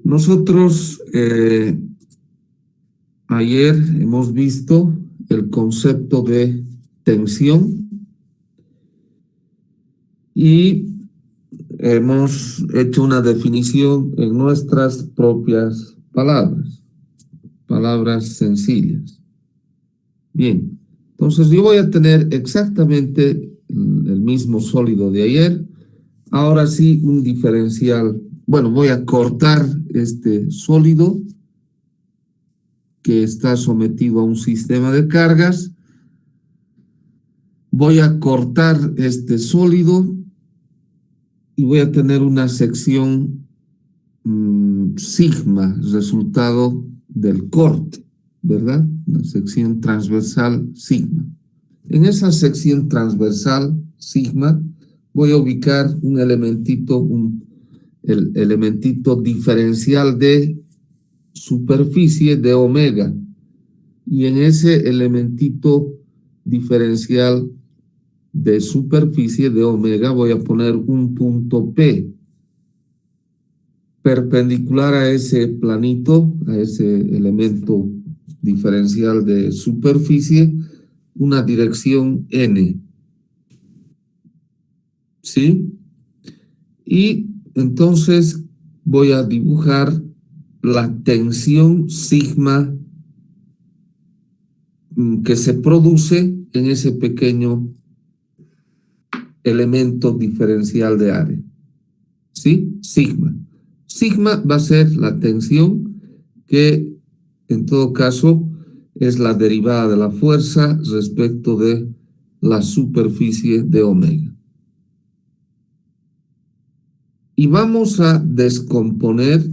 Nosotros ayer hemos visto el concepto de tensión y hemos hecho una definición en nuestras propias palabras sencillas. Bien, entonces yo voy a tener exactamente el mismo sólido de ayer. Ahora sí, un diferencial. Bueno, voy a cortar este sólido que está sometido a un sistema de cargas. Voy a cortar este sólido y voy a tener una sección sigma, resultado del corte, ¿verdad? Una sección transversal sigma. En esa sección transversal sigma voy a ubicar un elementito, el elementito diferencial de superficie de omega, y en ese elementito diferencial de superficie de omega voy a poner un punto P perpendicular a ese planito, a ese elemento diferencial de superficie, una dirección N. ¿Sí? Y entonces voy a dibujar la tensión sigma que se produce en ese pequeño elemento diferencial de área. ¿Sí? Sigma. Sigma va a ser la tensión que en todo caso es la derivada de la fuerza respecto de la superficie de omega. Y vamos a descomponer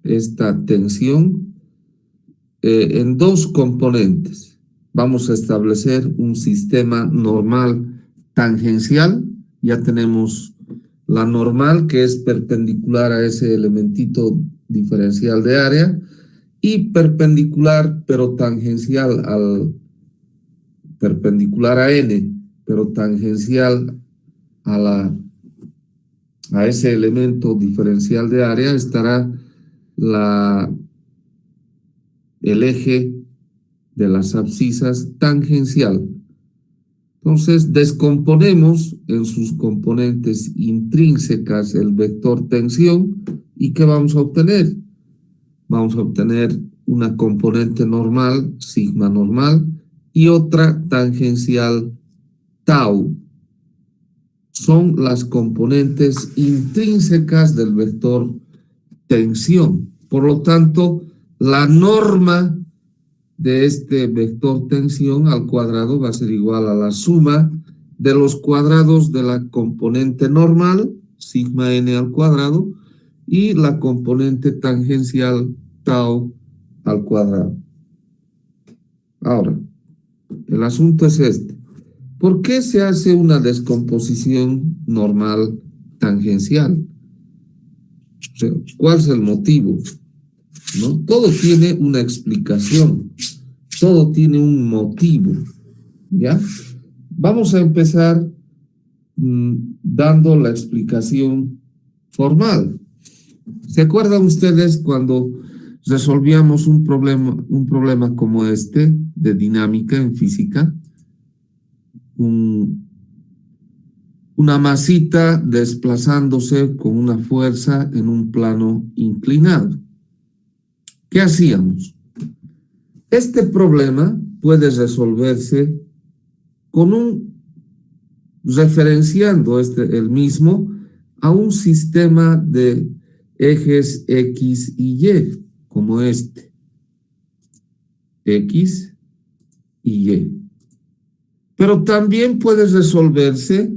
esta tensión en dos componentes. Vamos a establecer un sistema normal tangencial. Ya tenemos la normal, que es perpendicular a ese elementito diferencial de área, y perpendicular pero tangencial perpendicular a N, pero tangencial a ese elemento diferencial de área estará el eje de las abscisas tangencial. Entonces descomponemos en sus componentes intrínsecas el vector tensión, y ¿qué vamos a obtener? Vamos a obtener una componente normal, sigma normal, y otra tangencial tau. Son las componentes intrínsecas del vector tensión. Por lo tanto, la norma de este vector tensión al cuadrado va a ser igual a la suma de los cuadrados de la componente normal, sigma n al cuadrado, y la componente tangencial tau al cuadrado. Ahora, el asunto es este. ¿Por qué se hace una descomposición normal tangencial? O sea, ¿cuál es el motivo? ¿No? Todo tiene una explicación, todo tiene un motivo, ¿ya? Vamos a empezar dando la explicación formal. ¿Se acuerdan ustedes cuando resolvíamos un problema como este de dinámica en física? Una masita desplazándose con una fuerza en un plano inclinado. ¿Qué hacíamos? Este problema puede resolverse referenciando el mismo a un sistema de ejes X y Y, como este. X y Y. Pero también puede resolverse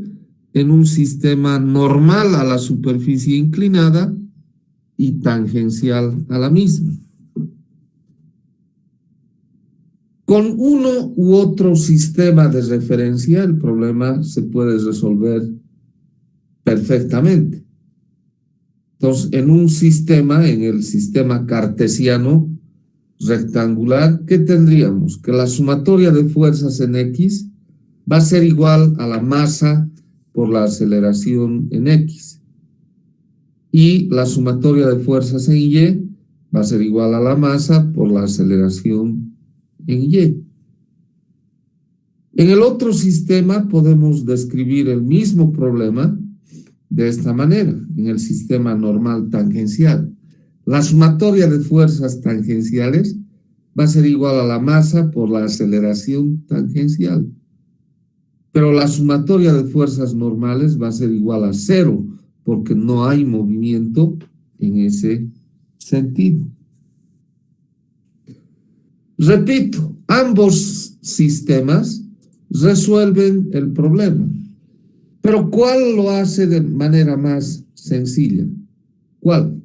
en un sistema normal a la superficie inclinada y tangencial a la misma. Con uno u otro sistema de referencia, el problema se puede resolver perfectamente. Entonces, en el sistema cartesiano rectangular, ¿qué tendríamos? Que la sumatoria de fuerzas en X va a ser igual a la masa por la aceleración en X. y la sumatoria de fuerzas en Y va a ser igual a la masa por la aceleración en Y. En el otro sistema podemos describir el mismo problema de esta manera, en el sistema normal tangencial. La sumatoria de fuerzas tangenciales va a ser igual a la masa por la aceleración tangencial. Pero la sumatoria de fuerzas normales va a ser igual a 0, porque no hay movimiento en ese sentido. Repito, ambos sistemas resuelven el problema. Pero ¿cuál lo hace de manera más sencilla? ¿Cuál?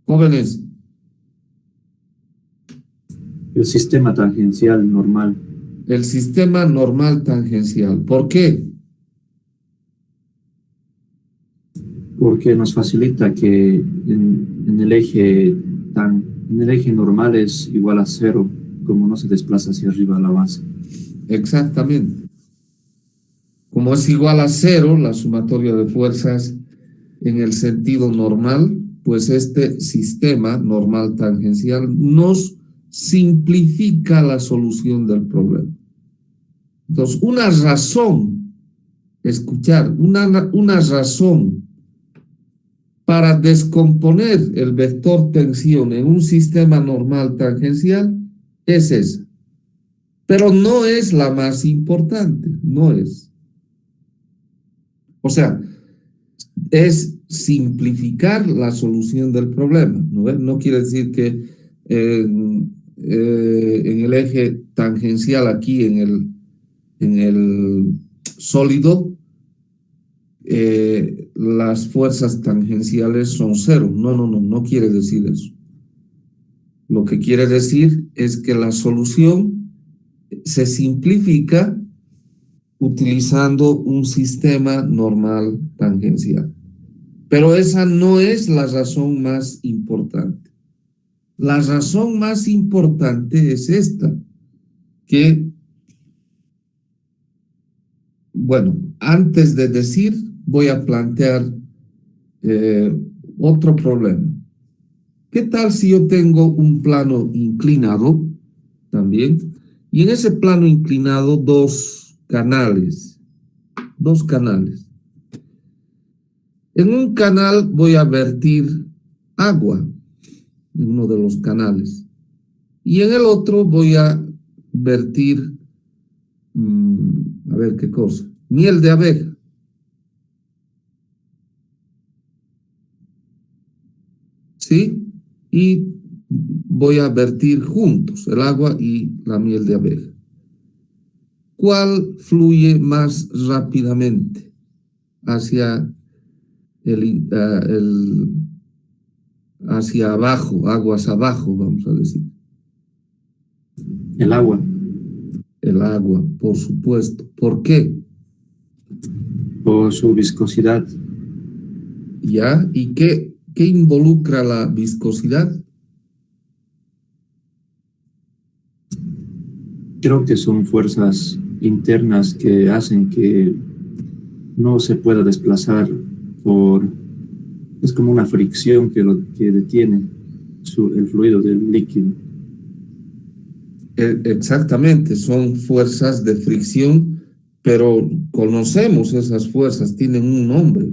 Jóvenes. El sistema tangencial normal. El sistema normal tangencial. ¿Por qué? Porque nos facilita que en el eje normal es igual a 0, como no se desplaza hacia arriba a la base. Exactamente. Como es igual a 0, la sumatoria de fuerzas en el sentido normal, pues este sistema normal tangencial nos simplifica la solución del problema. Entonces, una razón para descomponer el vector tensión en un sistema normal tangencial es esa. Pero no es la más importante, no es. O sea, es simplificar la solución del problema. No quiere decir que en el eje tangencial aquí, en el sólido, las fuerzas tangenciales son 0. No quiere decir eso. Lo que quiere decir es que la solución se simplifica utilizando un sistema normal tangencial. Pero esa no es la razón más importante. La razón más importante es esta, que, bueno, antes de decir, voy a plantear otro problema. ¿Qué tal si yo tengo un plano inclinado también? Y en ese plano inclinado dos canales. En un canal voy a vertir agua en uno de los canales y en el otro voy a vertir, a ver qué cosa, miel de abeja. ¿Sí? Y voy a vertir juntos el agua y la miel de abeja. ¿Cuál fluye más rápidamente hacia hacia abajo, aguas abajo, vamos a decir? El agua. El agua, por supuesto. ¿Por qué? Por su viscosidad. ¿Ya? ¿Y qué involucra la viscosidad? Creo que son fuerzas internas que hacen que no se pueda desplazar es como una fricción que detiene el fluido del líquido. Exactamente, son fuerzas de fricción, pero conocemos esas fuerzas, tienen un nombre.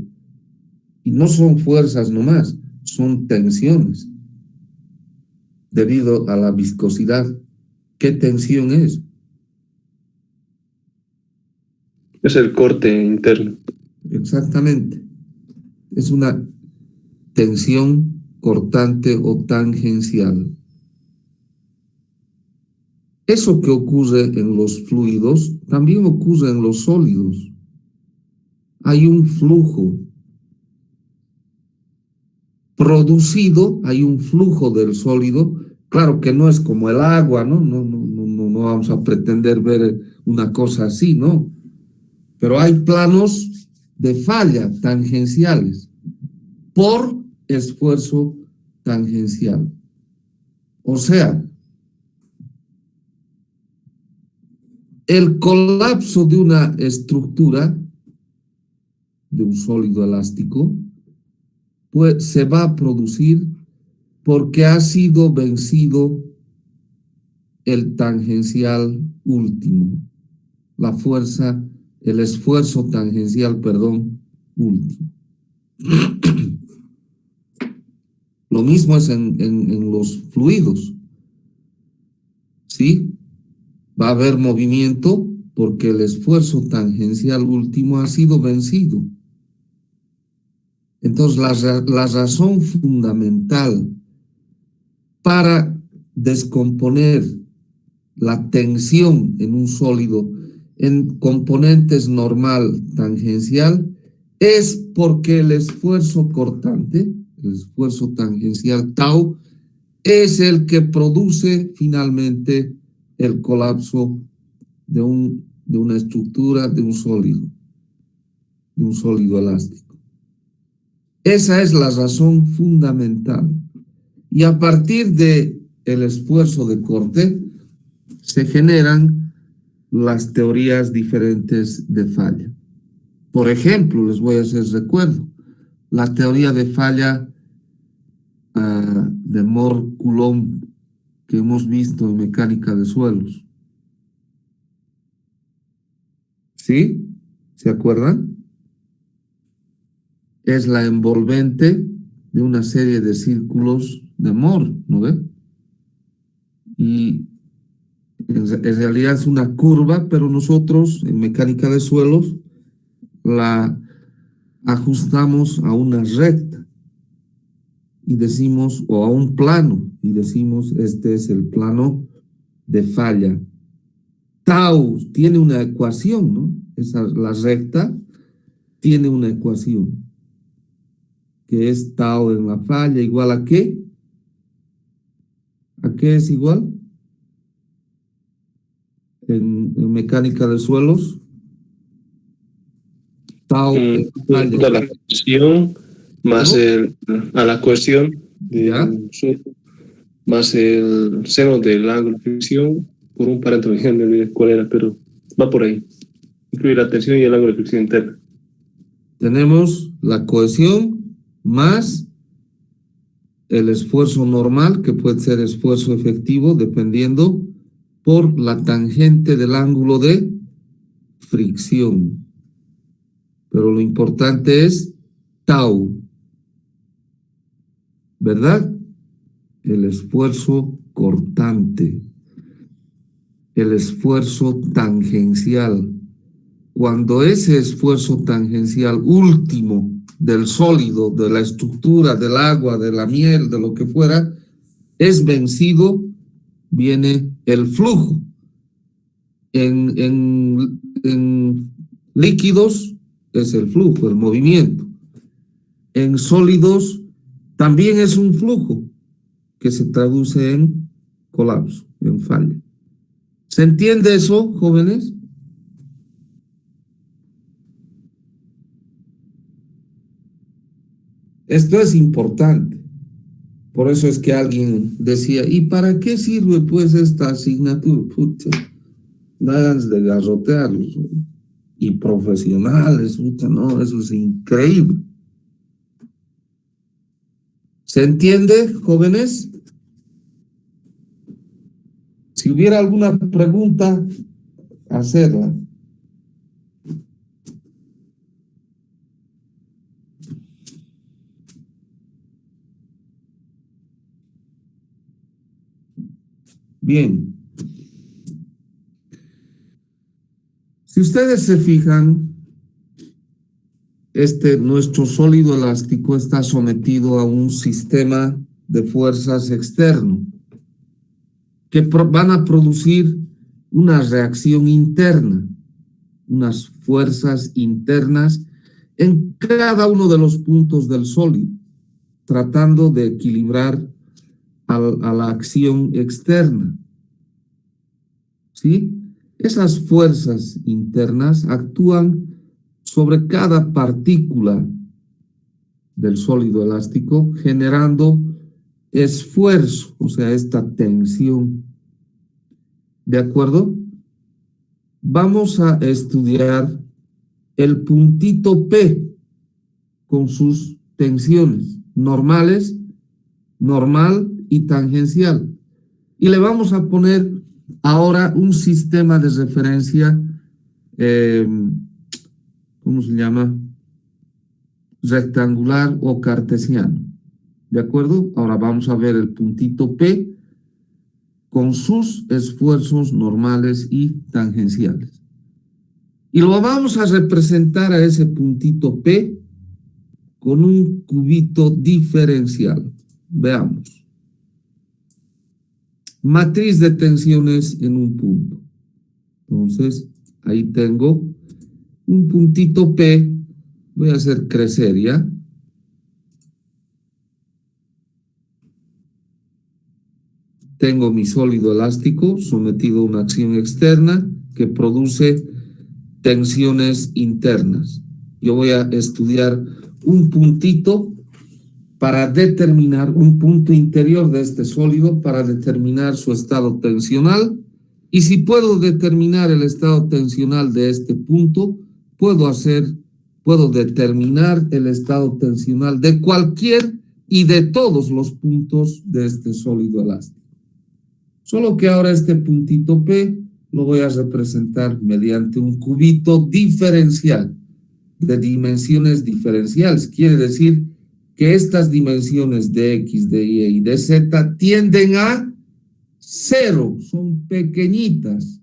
Y no son fuerzas nomás, son tensiones. Debido a la viscosidad. ¿Qué tensión es? Es el corte interno. Exactamente. Es una tensión cortante o tangencial. Eso que ocurre en los fluidos también ocurre en los sólidos. Hay un flujo producido, hay un flujo del sólido. Claro que no es como el agua, ¿no? No vamos a pretender ver una cosa así, ¿no? Pero hay planos de falla tangenciales por esfuerzo tangencial. O sea, El colapso de una estructura, de un sólido elástico, pues se va a producir porque ha sido vencido el tangencial último, la fuerza, el esfuerzo tangencial, perdón, último. Lo mismo es en los fluidos, ¿sí? Va a haber movimiento porque el esfuerzo tangencial último ha sido vencido. Entonces, la razón fundamental para descomponer la tensión en un sólido en componentes normal tangencial es porque el esfuerzo cortante, el esfuerzo tangencial tau, es el que produce finalmente el colapso de una estructura, de un sólido elástico. Esa es la razón fundamental. Y a partir de el esfuerzo de corte se generan las teorías diferentes de falla. Por ejemplo, les voy a hacer recuerdo, la teoría de falla de Mohr-Coulomb que hemos visto en mecánica de suelos. ¿Sí? ¿Se acuerdan? Es la envolvente de una serie de círculos de Mohr, ¿no ve? Y en realidad es una curva, pero nosotros en mecánica de suelos la ajustamos a una recta y decimos, o a un plano, y decimos, este es el plano de falla. Tau tiene una ecuación, ¿no? La recta tiene una ecuación, que es tau en la falla igual a ¿qué? ¿A qué es igual? En mecánica de suelos, tau en la falla. A la cohesión más a la cohesión del suelo más el seno del ángulo de fricción por un parámetro, no me olvidé cuál era, pero va por ahí. Incluye la tensión y el ángulo de fricción interna. Tenemos la cohesión más el esfuerzo normal, que puede ser esfuerzo efectivo, dependiendo por la tangente del ángulo de fricción. Pero lo importante es tau, ¿verdad? El esfuerzo cortante, el esfuerzo tangencial. Cuando ese esfuerzo tangencial último del sólido, de la estructura, del agua, de la miel, de lo que fuera, es vencido, viene el flujo. En líquidos es el flujo, el movimiento. En sólidos también es un flujo que se traduce en colapso, en falla. ¿Se entiende eso, jóvenes? Esto es importante. Por eso es que alguien decía, ¿y para qué sirve pues esta asignatura? Puta, ganas de garrotearlos. Y profesionales, puta, no, eso es increíble. ¿Se entiende, jóvenes? Si hubiera alguna pregunta, hacerla. Bien. Si ustedes se fijan, nuestro sólido elástico está sometido a un sistema de fuerzas externo que van a producir una reacción interna, unas fuerzas internas en cada uno de los puntos del sólido, tratando de equilibrar a la acción externa. ¿Sí? Esas fuerzas internas actúan sobre cada partícula del sólido elástico, generando esfuerzo, o sea, esta tensión. ¿De acuerdo? vamos a estudiar el puntito P con sus tensiones normales, normal y tangencial. Y le vamos a poner ahora un sistema de referencia, ¿cómo se llama? Rectangular o cartesiano. ¿De acuerdo? Ahora vamos a ver el puntito P con sus esfuerzos normales y tangenciales. Y lo vamos a representar a ese puntito P con un cubito diferencial. Veamos. Matriz de tensiones en un punto. Entonces, ahí tengo un puntito P. Voy a hacer crecer, ¿ya? Tengo mi sólido elástico sometido a una acción externa que produce tensiones internas. Yo voy a estudiar un puntito para determinar un punto interior de este sólido para determinar su estado tensional. Y si puedo determinar el estado tensional de este punto, puedo determinar el estado tensional de cualquier y de todos los puntos de este sólido elástico. Solo que ahora este puntito P lo voy a representar mediante un cubito diferencial de dimensiones diferenciales. Quiere decir que estas dimensiones de X, de Y y de Z tienden a 0, son pequeñitas,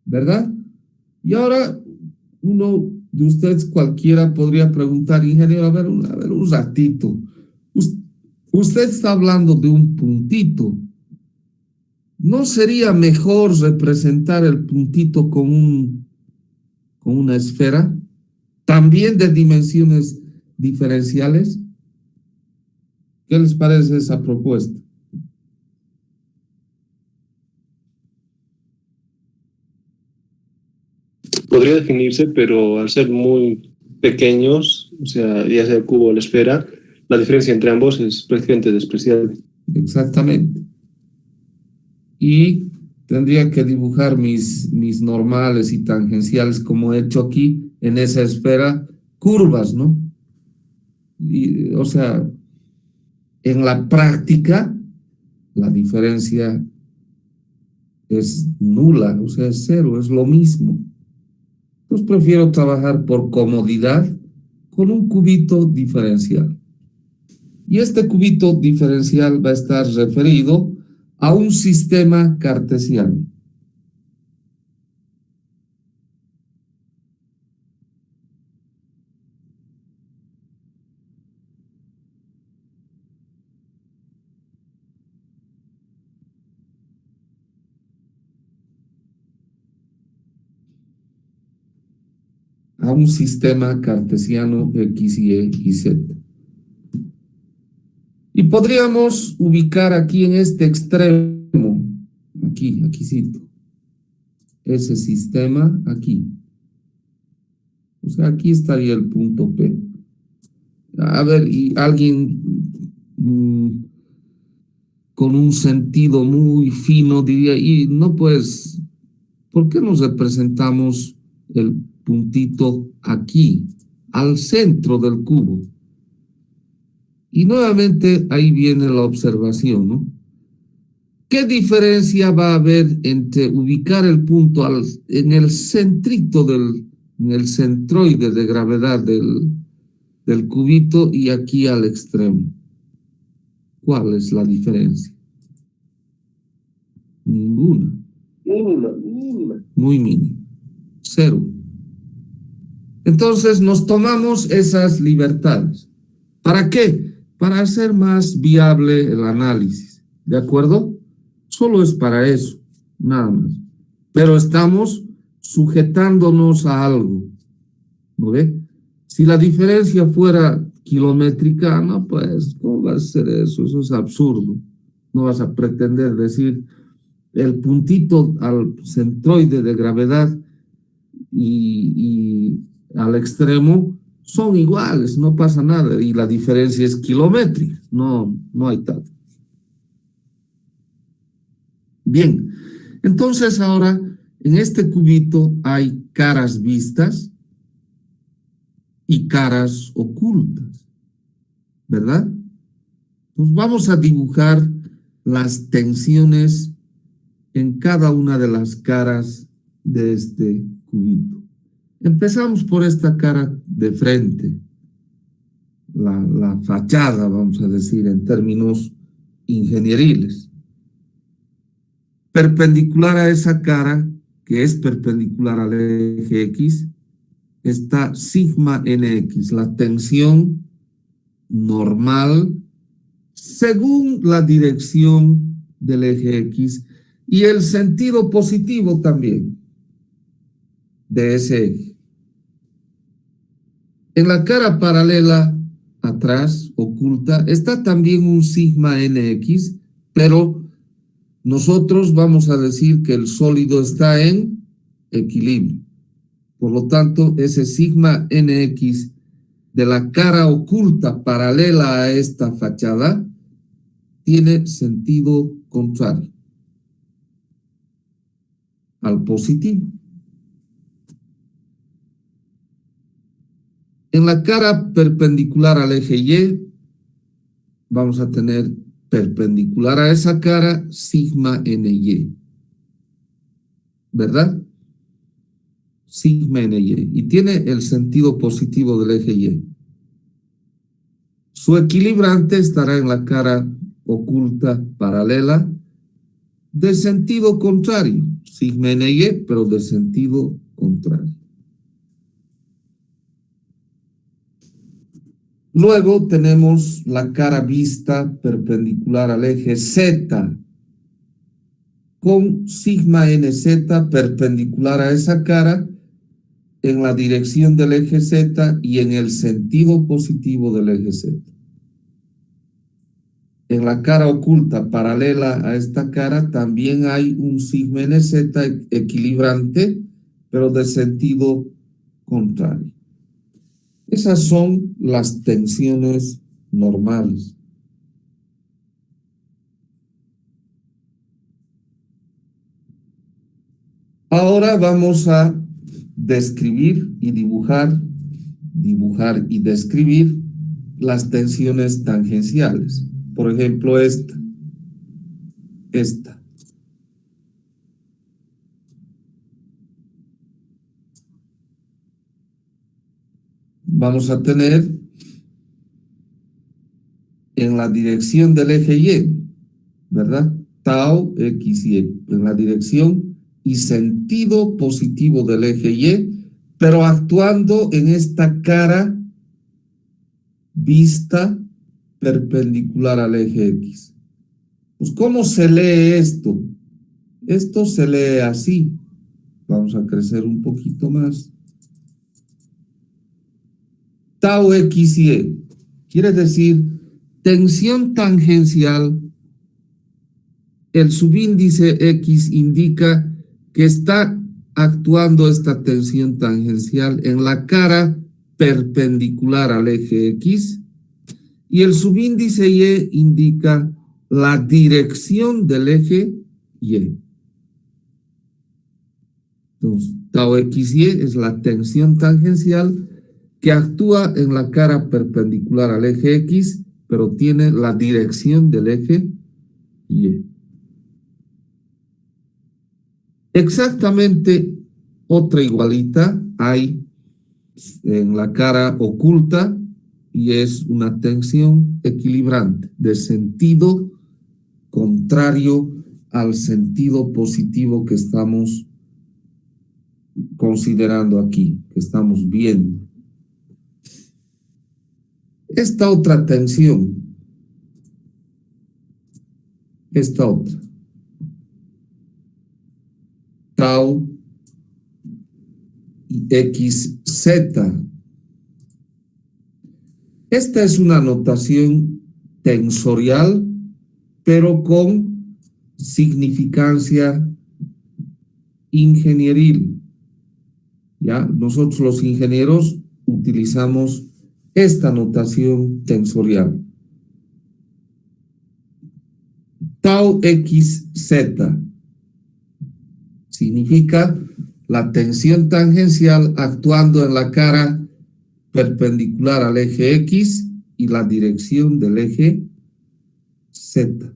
¿verdad? Y ahora uno de ustedes cualquiera podría preguntar, ingeniero, a ver un ratito, usted está hablando de un puntito, ¿no sería mejor representar el puntito con una esfera, también de dimensiones diferenciales? ¿Qué les parece esa propuesta? Podría definirse, pero al ser muy pequeños, o sea, ya sea el cubo o la esfera, la diferencia entre ambos es prácticamente despreciable. Exactamente. Y tendría que dibujar mis normales y tangenciales como he hecho aquí en esa esfera, curvas, ¿no? Y, o sea, en la práctica la diferencia es nula, o sea, es 0, es lo mismo. Entonces prefiero trabajar por comodidad con un cubito diferencial. Y este cubito diferencial va a estar referido a un sistema cartesiano. A un sistema cartesiano X, Y y Z. Y podríamos ubicar aquí en este extremo, aquí cito, ese sistema aquí. O sea, aquí estaría el punto P. A ver, y alguien con un sentido muy fino diría, y no pues, ¿por qué nos representamos el puntito aquí, al centro del cubo? Y nuevamente ahí viene la observación, ¿no? ¿Qué diferencia va a haber entre ubicar el punto en el centrito en el centroide de gravedad del cubito y aquí al extremo? ¿Cuál es la diferencia? Ninguna. Muy mínima. 0. Entonces nos tomamos esas libertades. ¿Para qué? Para hacer más viable el análisis. ¿De acuerdo? Solo es para eso, nada más. Pero estamos sujetándonos a algo. ¿No ve? Si la diferencia fuera kilométrica, no, pues, ¿cómo va a ser eso? Eso es absurdo. No vas a pretender decir el puntito al centroide de gravedad y al extremo son iguales, no pasa nada, y la diferencia es kilométrica, no hay tal. Bien, Entonces ahora en este cubito hay caras vistas y caras ocultas, ¿verdad? Pues vamos a dibujar las tensiones en cada una de las caras de este cubito. Empezamos por esta cara de frente, la fachada, vamos a decir en términos ingenieriles. Perpendicular a esa cara, que es perpendicular al eje X, está sigma nx, la tensión normal según la dirección del eje X y el sentido positivo también de ese eje. En la cara paralela atrás, oculta, está también un sigma nx, pero nosotros vamos a decir que el sólido está en equilibrio. Por lo tanto, ese sigma nx de la cara oculta paralela a esta fachada tiene sentido contrario al positivo. En la cara perpendicular al eje Y, vamos a tener perpendicular a esa cara sigma ny, ¿verdad? Sigma ny, y tiene el sentido positivo del eje Y. Su equilibrante estará en la cara oculta paralela de sentido contrario, sigma ny, pero de sentido contrario. Luego tenemos la cara vista perpendicular al eje Z con sigma nz perpendicular a esa cara en la dirección del eje Z y en el sentido positivo del eje Z. En la cara oculta paralela a esta cara también hay un sigma nz equilibrante, pero de sentido contrario. Esas son las tensiones normales. Ahora vamos a describir y dibujar y describir las tensiones tangenciales. Por ejemplo, esta. Vamos a tener en la dirección del eje Y, ¿verdad? Tau X, Y, en la dirección y sentido positivo del eje Y, pero actuando en esta cara vista perpendicular al eje X. Pues, ¿cómo se lee esto? Esto se lee así. Vamos a crecer un poquito más. Tau X, Y. Quiere decir tensión tangencial. El subíndice X indica que está actuando esta tensión tangencial en la cara perpendicular al eje X y el subíndice Y indica la dirección del eje Y. Entonces, tau XY es la tensión tangencial que actúa en la cara perpendicular al eje X, pero tiene la dirección del eje Y. Exactamente otra igualita hay en la cara oculta y es una tensión equilibrante de sentido contrario al sentido positivo que estamos considerando aquí, que estamos viendo. Esta otra tensión, esta otra, tau XZ. Esta es una notación tensorial, pero con significancia ingenieril. ¿Ya? Nosotros los ingenieros utilizamos esta notación tensorial. Tau XZ Significa la tensión tangencial actuando en la cara perpendicular al eje X y la dirección del eje Z.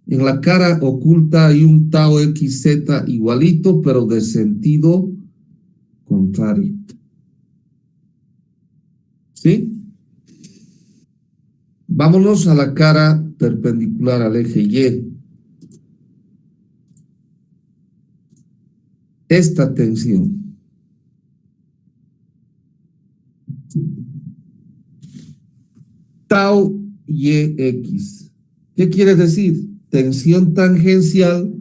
En la cara oculta hay un tau XZ igualito, pero de sentido contrario. ¿Sí? Vámonos a la cara perpendicular al eje Y. Esta tensión tau YX. ¿Qué quiere decir? Tensión tangencial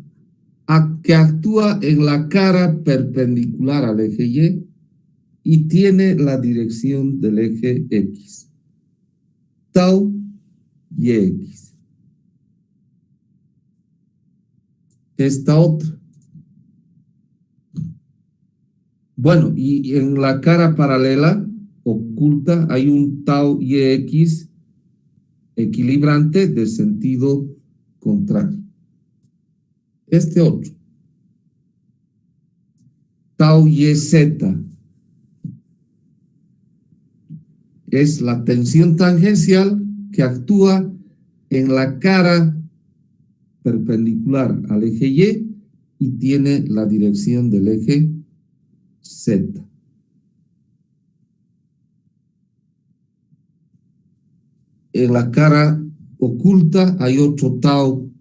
que actúa en la cara perpendicular al eje Y tiene la dirección del eje X. Tau YX. Esta otra. Bueno, y en la cara paralela oculta hay un tau YX equilibrante de sentido contrario. Este otro. Tau YZ es la tensión tangencial que actúa en la cara perpendicular al eje y tiene la dirección del eje Z. En la cara oculta hay otro tau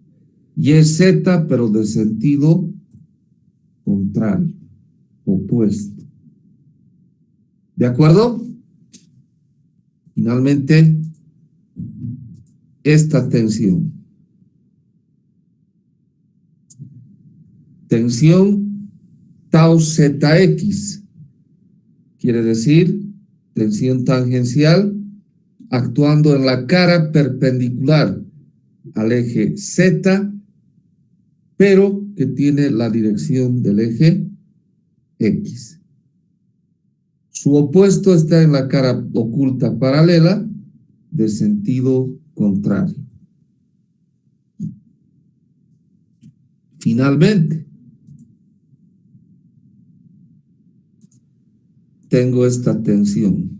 YZ, pero de sentido contrario, opuesto. ¿De acuerdo? Finalmente, esta tensión. Tensión tau ZX. Quiere decir tensión tangencial actuando en la cara perpendicular al eje Z, pero que tiene la dirección del eje X. Su opuesto está en la cara oculta paralela de sentido contrario. Finalmente, tengo esta tensión.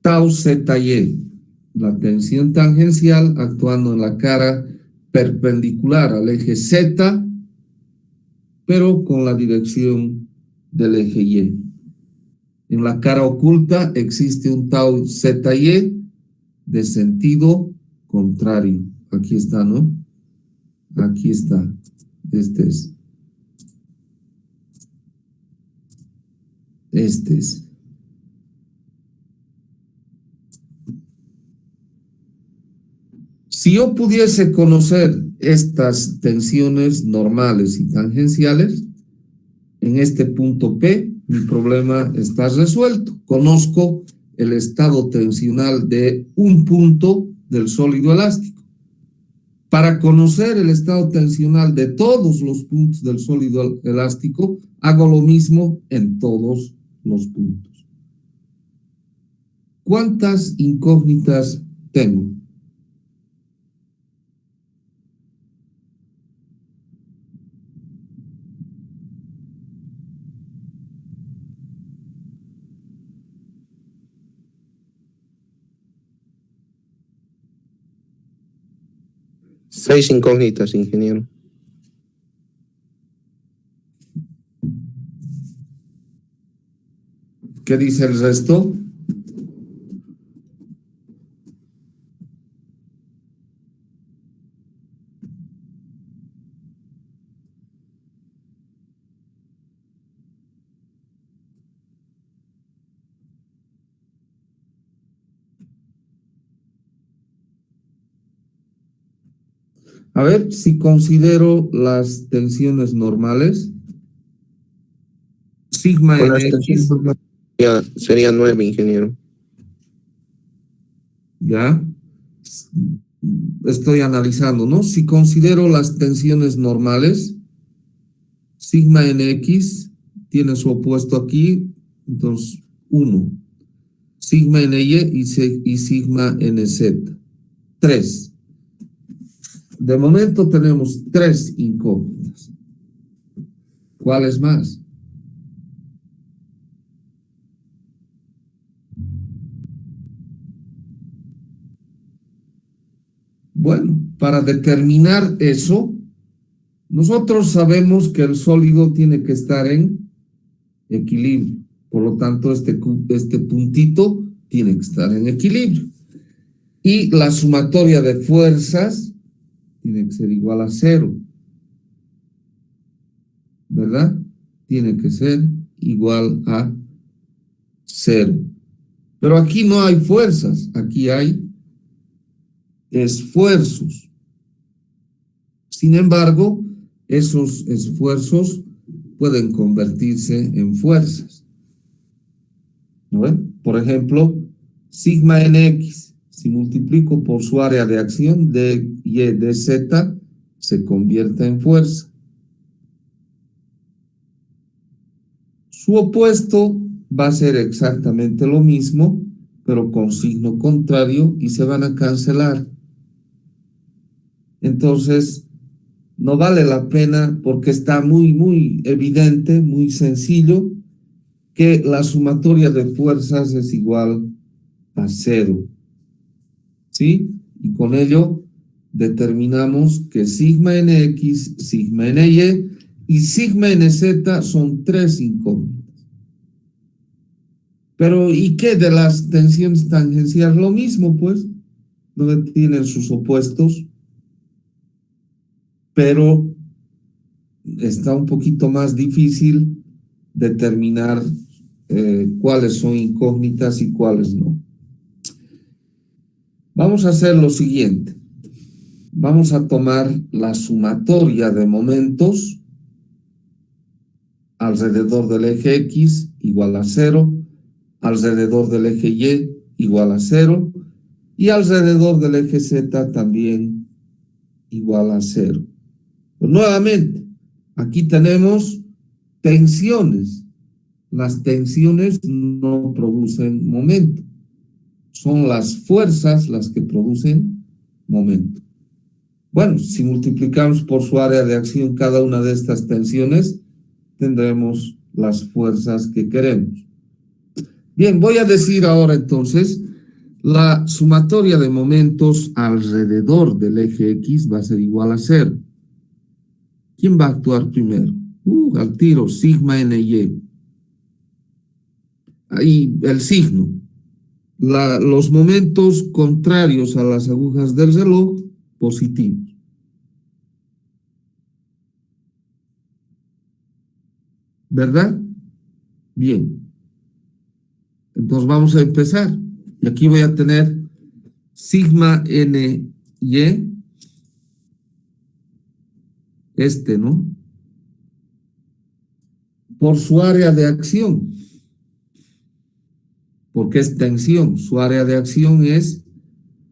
Tau ZY, la tensión tangencial actuando en la cara perpendicular al eje Z, pero con la dirección del eje Y. En la cara oculta existe un tau ZY de sentido contrario. Aquí está, ¿no? Aquí está. Este es. Este es. Si yo pudiese conocer estas tensiones normales y tangenciales, en este punto P, mi problema está resuelto. Conozco el estado tensional de un punto del sólido elástico. Para conocer el estado tensional de todos los puntos del sólido elástico, hago lo mismo en todos los puntos. ¿Cuántas incógnitas tengo? Seis incógnitas, ingeniero. ¿Qué dice el resto? A ver, si considero las tensiones normales, sigma Con las NX, tensiones normales sería 9, ingeniero. ya, estoy analizando, ¿no? Si considero las tensiones normales, sigma NX tiene su opuesto aquí, entonces 1. Sigma NY y sigma NZ, 3. de momento tenemos 3 incógnitas. ¿Cuáles más? Bueno, para determinar eso, nosotros sabemos que el sólido tiene que estar en equilibrio. Por lo tanto, este puntito tiene que estar en equilibrio. Y la sumatoria de fuerzas tiene que ser igual a 0. ¿Verdad? Tiene que ser igual a 0. Pero aquí no hay fuerzas, aquí hay esfuerzos. Sin embargo, esos esfuerzos pueden convertirse en fuerzas. ¿No ven? Por ejemplo, sigma nx, si multiplico por su área de acción, dy dz, se convierte en fuerza. Su opuesto va a ser exactamente lo mismo, pero con signo contrario y se van a cancelar. Entonces, no vale la pena porque está muy evidente, muy sencillo, que la sumatoria de fuerzas es igual a 0. ¿Sí? Y con ello determinamos que sigma nx, sigma ny y sigma nz son 3 incógnitas. Pero, ¿y qué de las tensiones tangenciales? Lo mismo, pues, donde tienen sus opuestos, pero está un poquito más difícil determinar cuáles son incógnitas y cuáles no. Vamos a hacer lo siguiente. Vamos a tomar la sumatoria de momentos alrededor del eje X igual a 0, alrededor del eje Y igual a 0 y alrededor del eje Z también igual a 0. Pues nuevamente, aquí tenemos tensiones. Las tensiones no producen momento. Son las fuerzas las que producen momento. Bueno, si multiplicamos por su área de acción cada una de estas tensiones, tendremos las fuerzas que queremos. Bien, voy a decir ahora entonces, la sumatoria de momentos alrededor del eje X va a ser igual a 0. ¿Quién va a actuar primero? Al tiro, sigma ny. Ahí el signo. Los momentos contrarios a las agujas del reloj, positivos. ¿Verdad? Bien. Entonces vamos a empezar. Y aquí voy a tener sigma ny, ¿no? Por su área de acción. Porque es tensión. Su área de acción es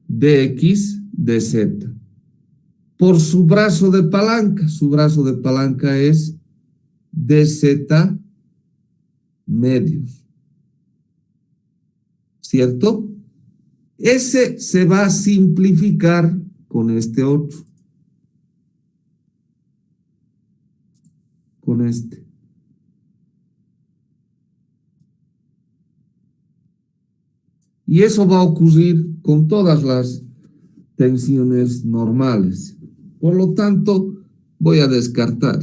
dx dz. Por su brazo de palanca. Su brazo de palanca es dz medios. ¿Cierto? Ese se va a simplificar con este otro. Con este. Y eso va a ocurrir con todas las tensiones normales. Por lo tanto, voy a descartar.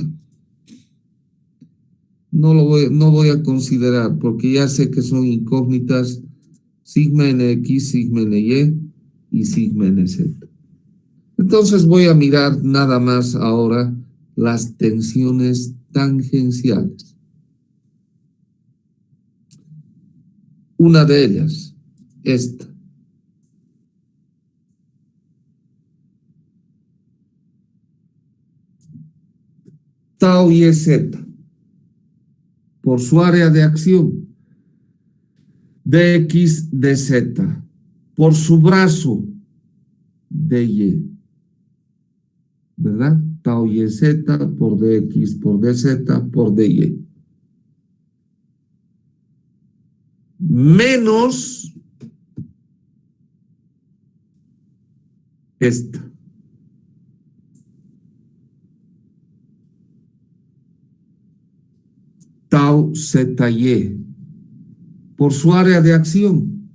No voy a considerar porque ya sé que son incógnitas sigma nx, sigma ny y sigma nz. Entonces voy a mirar nada más ahora las tensiones tangenciales. Una de ellas, esta. Tau y z. Por su área de acción. Dx dz. Por su brazo. dy. ¿Verdad? Tau y z por dx por dz por dy. Menos esta. tau ZY por su área de acción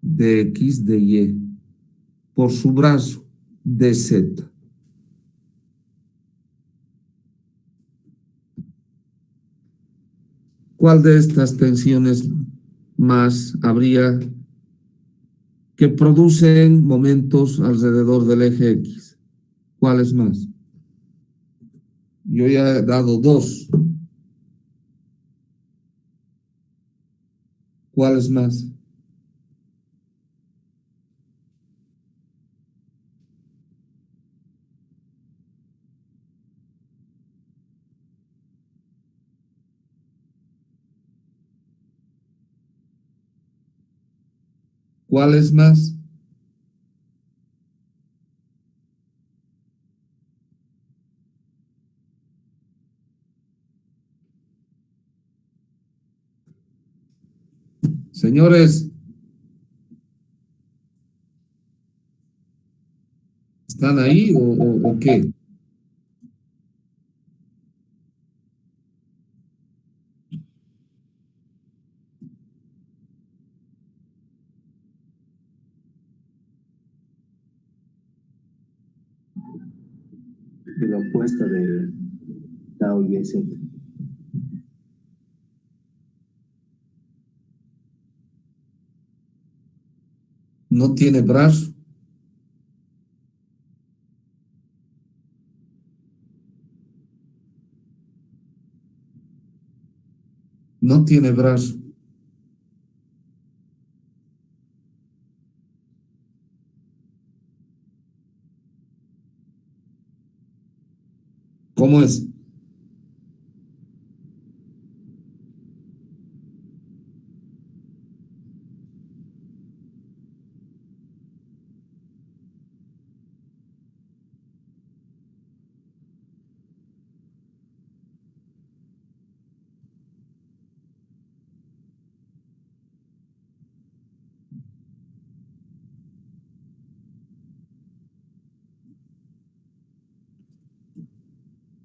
de X de Y por su brazo de Z. ¿Cuál de estas tensiones más habría que producen momentos alrededor del eje X? ¿Cuál es más? Yo ya he dado dos. ¿Cuál es más? ¿Cuál es más? Señores, ¿están ahí o qué? De la opuesta de tau y Z. No tiene brazo. No tiene brazo. ¿Cómo es?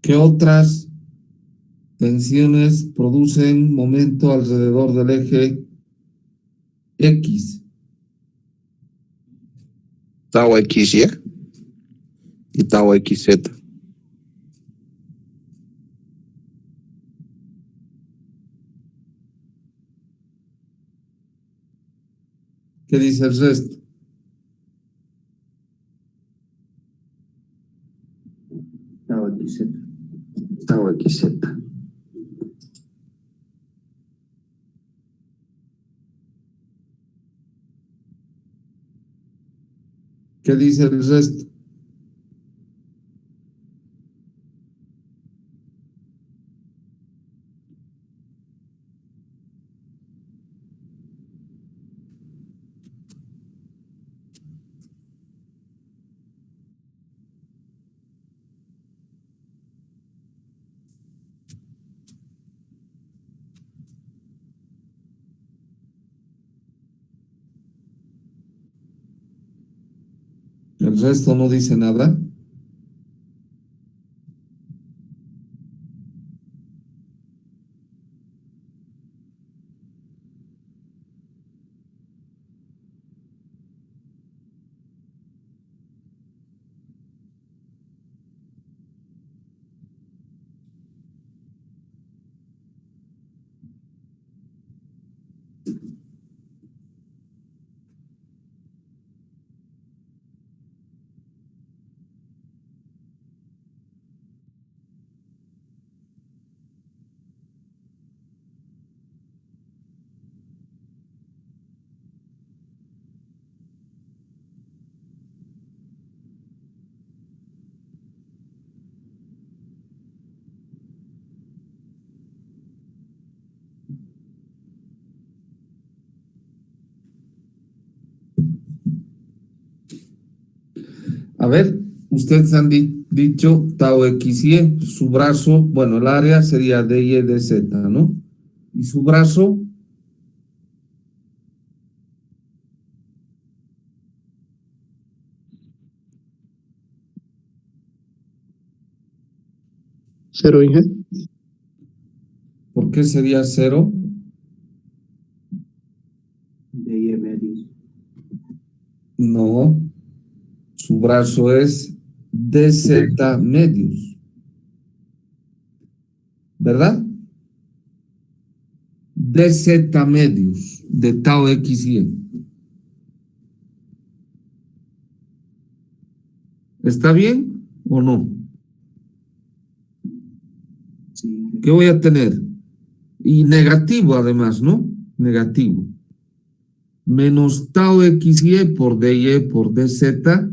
¿Qué otras tensiones producen momento alrededor del eje X? Tau XY y tau XZ. ¿Qué dice el resto? Tau XZ. Tau XZ. ¿Qué dice el resto? El resto no dice nada. A ver, ustedes han dicho tau XY, su brazo, bueno, el área sería DY de Z, ¿no? Y su brazo, Cero, Inge. qué sería 0? De Y medios. No, su brazo es dz medios, ¿verdad? Dz medios de tau x y. ¿Está bien o no? Sí. ¿Qué voy a tener? Y negativo además, ¿no? Negativo. Menos tau xy por dy por dz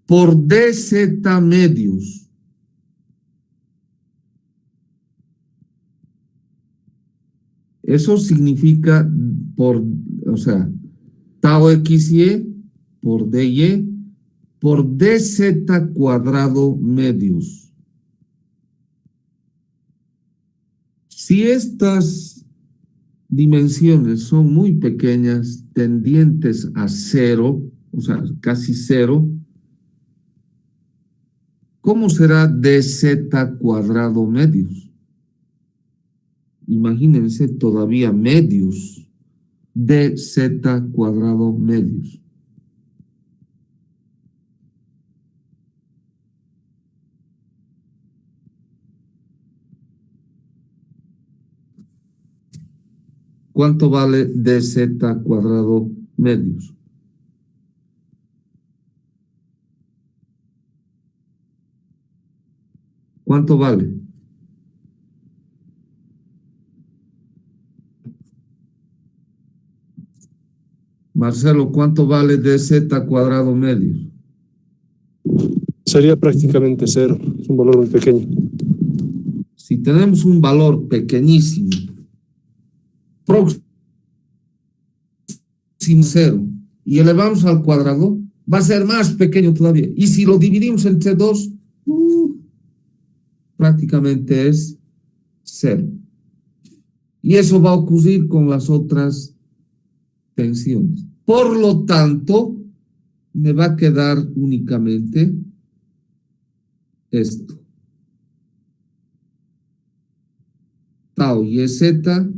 por dz medios. Eso significa o sea, tau xy por dy por dz cuadrado medios. Si estas dimensiones son muy pequeñas, tendientes a 0, o sea, casi 0, ¿cómo será dz cuadrado medios? Imagínense todavía medios, dz cuadrado medios. ¿Cuánto vale dz cuadrado medios? ¿Cuánto vale? Marcelo, ¿cuánto vale dz cuadrado medios? Sería prácticamente 0, es un valor muy pequeño. Si tenemos un valor pequeñísimo, próximo a 0, y elevamos al cuadrado, va a ser más pequeño todavía. Y si lo dividimos entre 2, prácticamente es 0. Y eso va a ocurrir con las otras tensiones. Por lo tanto, me va a quedar únicamente esto. Tau y z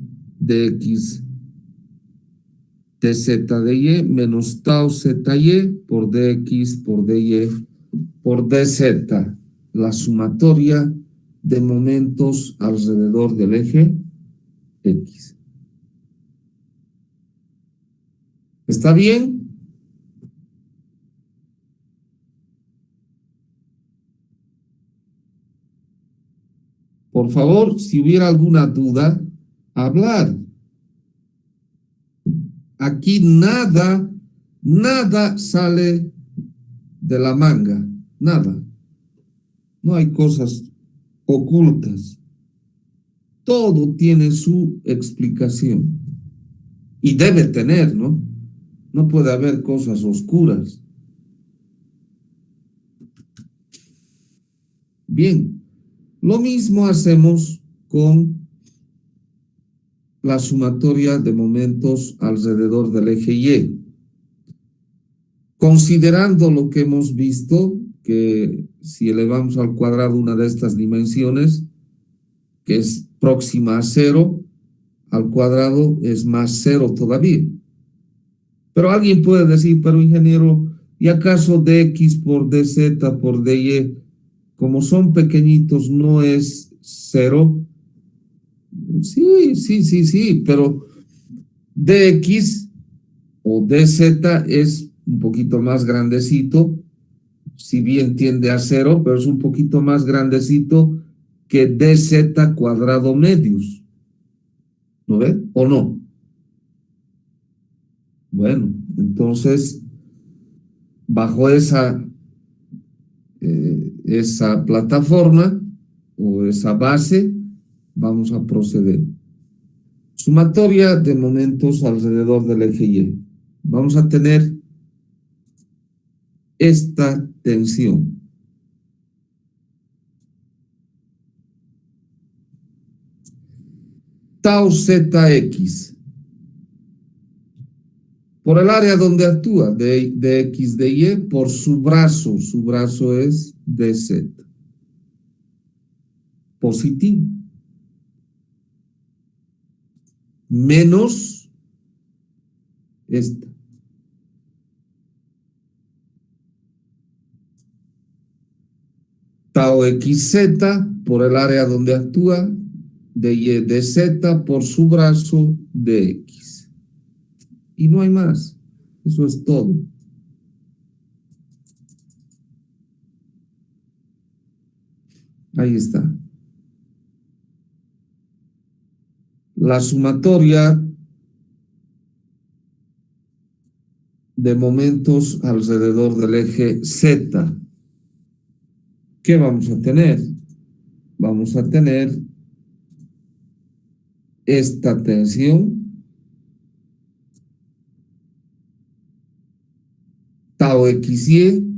de x dz de y menos tau zy por dx por dy por dz, la sumatoria de momentos alrededor del eje x. ¿Está bien? Por favor, si hubiera alguna duda, hablar. Aquí nada sale de la manga, nada. No hay cosas ocultas. Todo tiene su explicación. Y debe tener, ¿no? No puede haber cosas oscuras. Bien, lo mismo hacemos con la sumatoria de momentos alrededor del eje Y. Considerando lo que hemos visto, que si elevamos al cuadrado una de estas dimensiones, que es próxima a 0, al cuadrado es más 0 todavía. Pero alguien puede decir, pero ingeniero, ¿y acaso dx por dz por dy, como son pequeñitos, no es 0? Sí, pero dx o dz es un poquito más grandecito, si bien tiende a 0, pero es un poquito más grandecito que dz cuadrado medios. ¿No ven? ¿O no? Bueno, entonces, bajo esa plataforma o esa base, vamos a proceder. Sumatoria de momentos alrededor del eje Y. Vamos a tener esta tensión. Tau zx. Por el área donde actúa, de x de y, por su brazo es dz. Positivo. menos esta. Tau XZ por el área donde actúa, de Y de Z por su brazo de X. Y no hay más. Eso es todo. Ahí está. La sumatoria de momentos alrededor del eje Z. ¿Qué vamos a tener? Vamos a tener esta tensión tau XY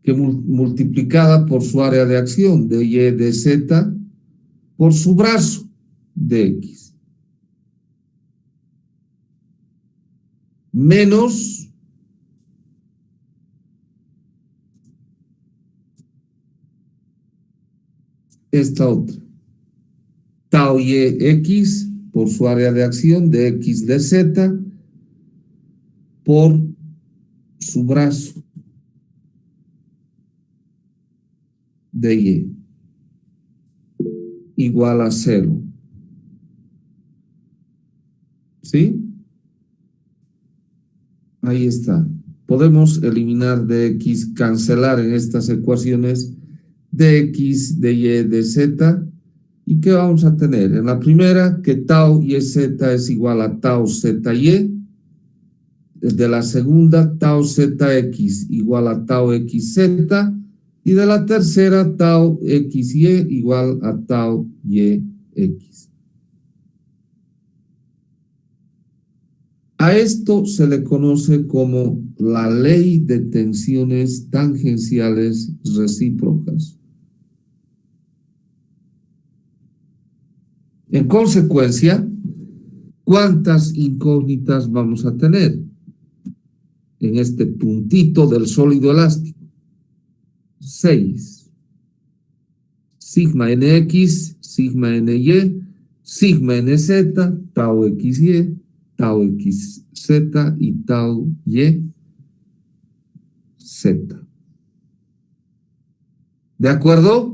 que multiplicada por su área de acción de Y de Z por su brazo de X menos esta otra tau Y X por su área de acción de X de Z por su brazo de Y igual a 0. ¿Sí? Ahí está. Podemos eliminar dx, cancelar en estas ecuaciones dx, dy, dz. ¿Y qué vamos a tener? En la primera, que tau YZ es igual a tau ZY. De la segunda, tau ZX igual a tau XZ. Y de la tercera, tau XY igual a tau YX. A esto se le conoce como la ley de tensiones tangenciales recíprocas. En consecuencia, ¿cuántas incógnitas vamos a tener en este puntito del sólido elástico? 6. Sigma NX, sigma NY, sigma NZ, tau XY, tau XZ y tau YZ. ¿De acuerdo?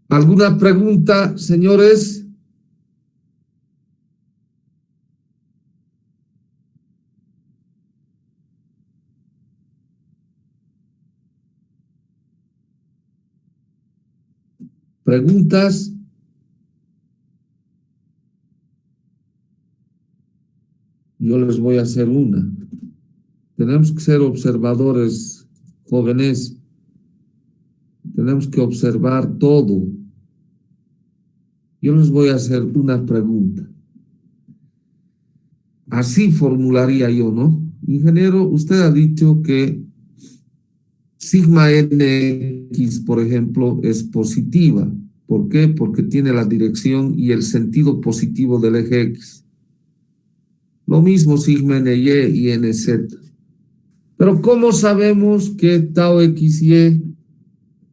¿Alguna pregunta, señores? ¿Preguntas? Yo les voy a hacer una. Tenemos que ser observadores, jóvenes. Tenemos que observar todo. Yo les voy a hacer una pregunta. Así formularía yo, ¿no? Ingeniero, usted ha dicho que sigma NX, por ejemplo, es positiva. ¿Por qué? Porque tiene la dirección y el sentido positivo del eje X. Lo mismo sigma NY y NZ. Pero ¿cómo sabemos que tau XY,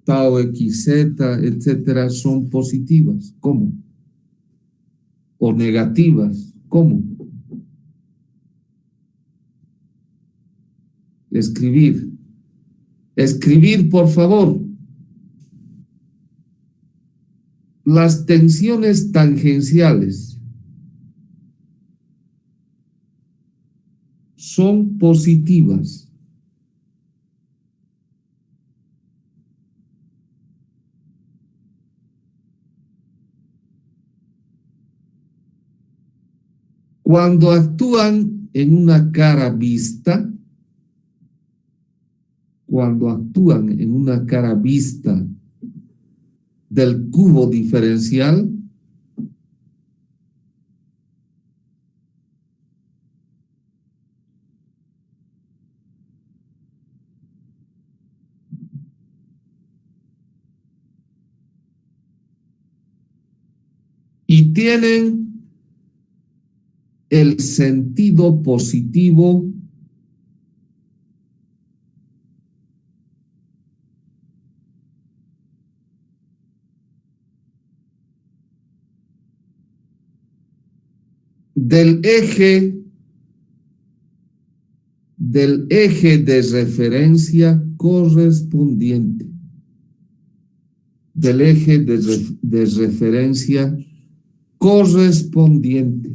tau XZ, etcétera, son positivas? ¿Cómo? O negativas. ¿Cómo? Escribir. Escribir, por favor. Las tensiones tangenciales son positivas cuando actúan en una cara vista, del cubo diferencial y tienen el sentido positivo del eje de referencia correspondiente. Del eje de referencia correspondiente.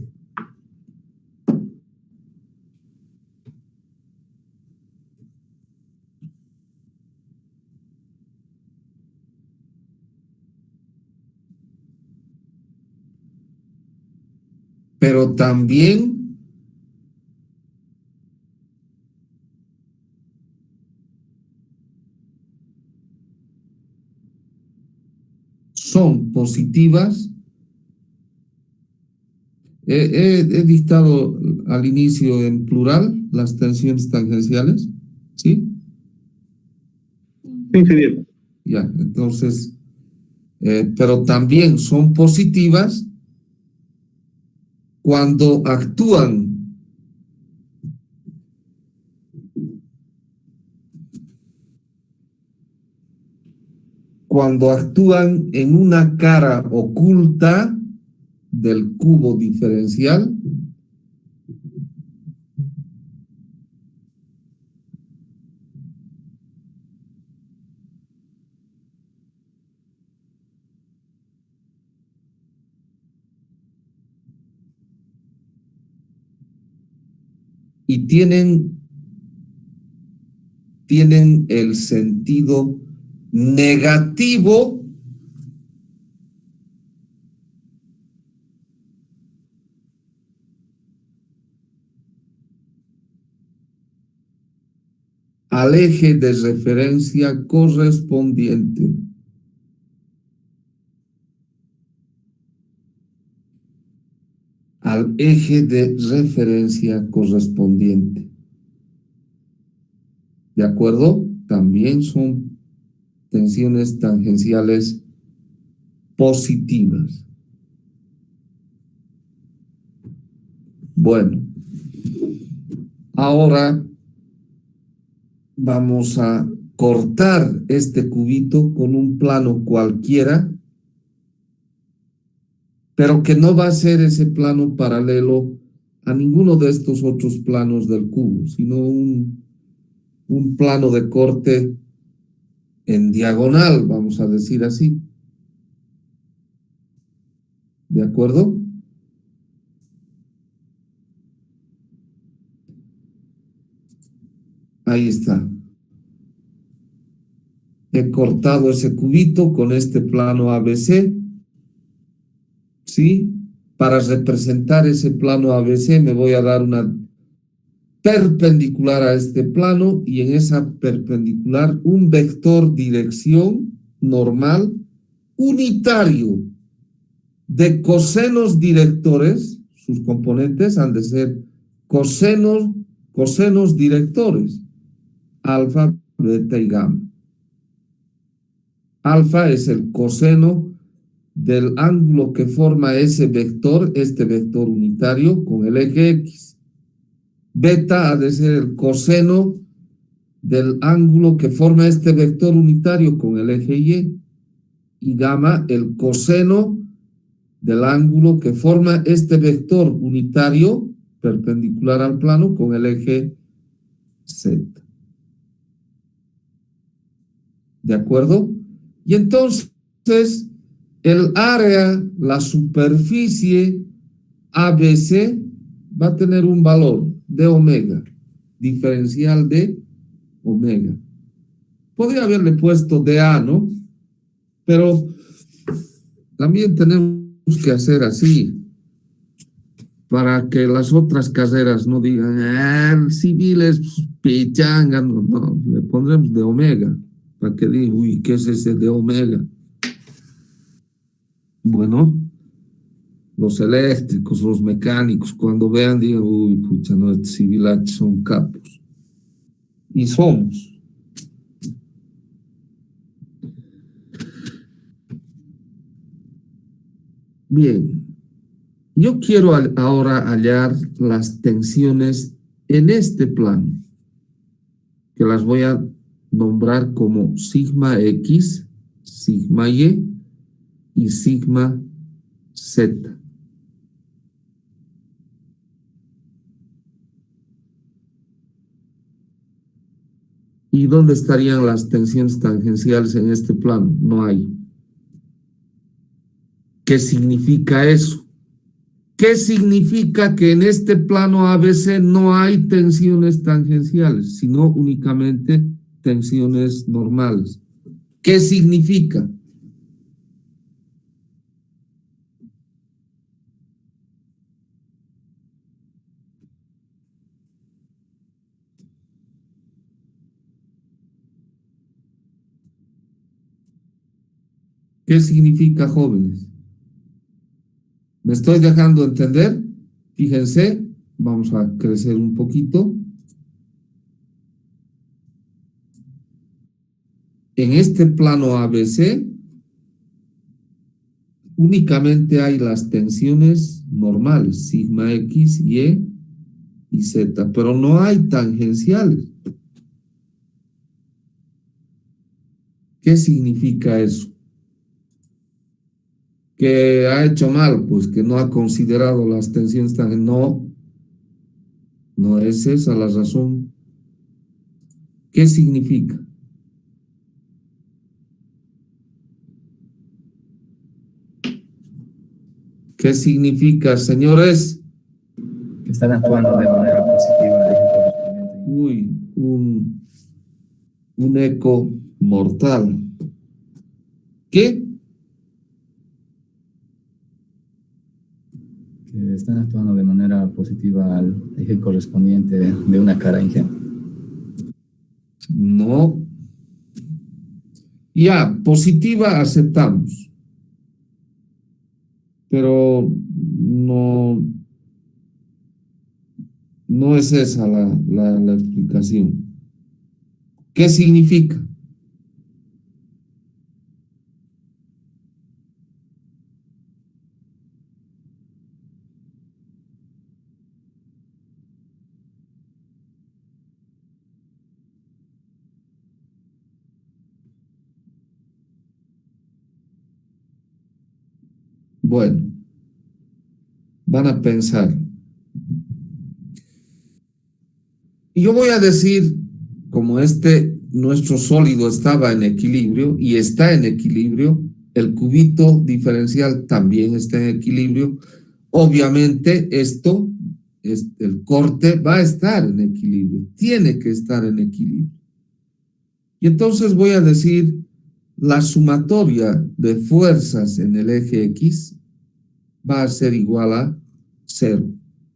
Pero también son positivas. He dictado al inicio en plural las tensiones tangenciales, ¿sí? Ingeniero. Ya, entonces, pero también son positivas cuando actúan en una cara oculta del cubo diferencial y tienen el sentido negativo al eje de referencia correspondiente. Al eje de referencia correspondiente. ¿De acuerdo? También son tensiones tangenciales positivas. Bueno, ahora vamos a cortar este cubito con un plano cualquiera, pero que no va a ser ese plano paralelo a ninguno de estos otros planos del cubo, sino un plano de corte en diagonal, vamos a decir así. ¿De acuerdo? Ahí está. He cortado ese cubito con este plano ABC. ¿Sí? Para representar ese plano ABC me voy a dar una perpendicular a este plano y en esa perpendicular un vector dirección normal unitario de cosenos directores. Sus componentes han de ser cosenos directores, alfa, beta y gamma. Alfa es el coseno del ángulo que forma ese vector, este vector unitario con el eje X. Beta ha de ser el coseno del ángulo que forma este vector unitario con el eje Y. Y gamma el coseno del ángulo que forma este vector unitario perpendicular al plano con el eje Z. ¿De acuerdo? Y entonces el área, la superficie ABC va a tener un valor de omega, diferencial de omega. Podría haberle puesto DA, ¿no? Pero también tenemos que hacer así para que las otras carreras no digan, el civil es pichanga, no, le pondremos de omega, para que digan, uy, ¿qué es ese de omega? Bueno, los eléctricos, los mecánicos, cuando vean, digan, uy, pucha, no, estos civilaches son capos. Y somos. Bien, yo quiero ahora hallar las tensiones en este plano, que las voy a nombrar como sigma X, sigma Y y sigma Z. ¿Y dónde estarían las tensiones tangenciales en este plano? No hay. ¿Qué significa eso? ¿Qué significa que en este plano ABC no hay tensiones tangenciales, sino únicamente tensiones normales? ¿Qué significa? ¿Qué significa, jóvenes? ¿Me estoy dejando entender? Fíjense, vamos a crecer un poquito. En este plano ABC, únicamente hay las tensiones normales, sigma X, Y y Z, pero no hay tangenciales. ¿Qué significa eso? ¿Que ha hecho mal? Pues que no ha considerado las tensiones tangenciales. No, no es esa la razón. ¿Qué significa? ¿Qué significa, señores? Que están actuando de manera positiva al eje correspondiente. Uy, un eco mortal. ¿Qué? Que están actuando de manera positiva al eje correspondiente de una cara en G. No. Ya, positiva aceptamos. Pero no es esa la explicación. ¿Qué significa? Bueno, van a pensar. Y yo voy a decir, como nuestro sólido estaba en equilibrio y está en equilibrio, el cubito diferencial también está en equilibrio. Obviamente el corte va a estar en equilibrio, tiene que estar en equilibrio. Y entonces voy a decir, la sumatoria de fuerzas en el eje X va a ser igual a 0.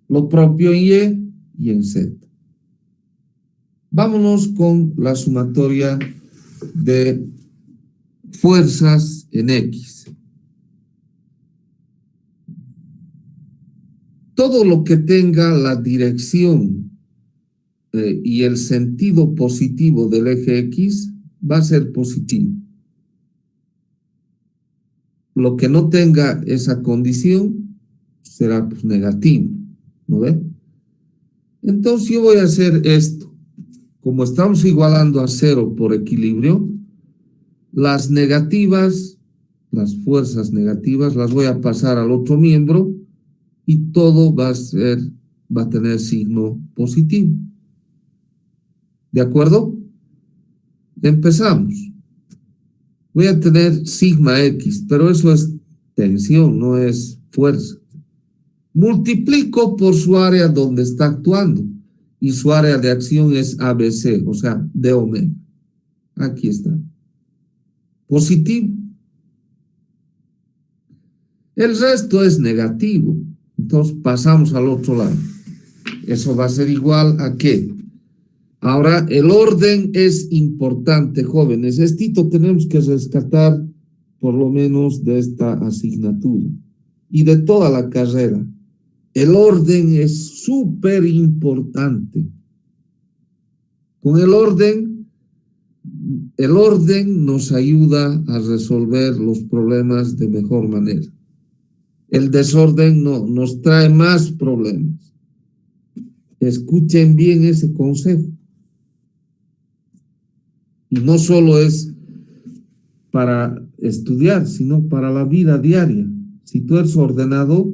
Lo propio en Y y en Z. Vámonos con la sumatoria de fuerzas en X. Todo lo que tenga la dirección y el sentido positivo del eje X va a ser positivo. Lo que no tenga esa condición será pues, negativo, ¿no ve? Entonces yo voy a hacer esto. Como estamos igualando a 0 por equilibrio, las negativas, las fuerzas negativas, las voy a pasar al otro miembro y todo va a tener signo positivo. ¿De acuerdo? Empezamos. Voy a tener sigma X, pero eso es tensión, no es fuerza. Multiplico por su área donde está actuando y su área de acción es ABC, o sea, d omega. Aquí está. Positivo. El resto es negativo. Entonces pasamos al otro lado. Eso va a ser igual a ¿qué? Ahora, el orden es importante, jóvenes. Esto tenemos que rescatar por lo menos de esta asignatura y de toda la carrera. El orden es súper importante. Con el orden nos ayuda a resolver los problemas de mejor manera. El desorden no, nos trae más problemas. Escuchen bien ese consejo. Y no solo es para estudiar, sino para la vida diaria. Si tú eres ordenado,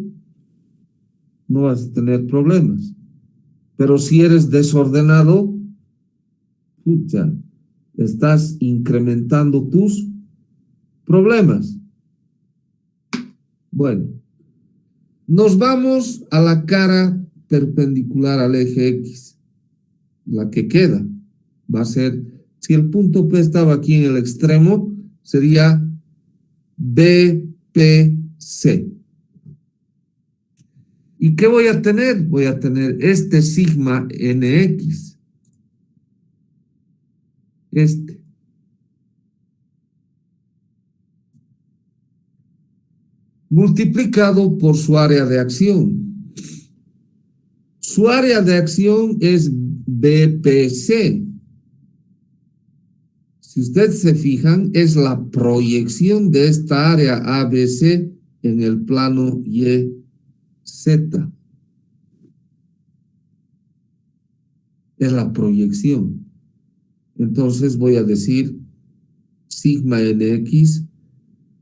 no vas a tener problemas. Pero si eres desordenado, pucha, estás incrementando tus problemas. Bueno, nos vamos a la cara perpendicular al eje X. La que queda va a ser, si el punto P estaba aquí en el extremo, sería BPC. ¿Y qué voy a tener? Voy a tener este sigma NX. Este. Multiplicado por su área de acción. Su área de acción es BPC. Si ustedes se fijan, es la proyección de esta área ABC en el plano YZ. Es la proyección. Entonces voy a decir sigma NX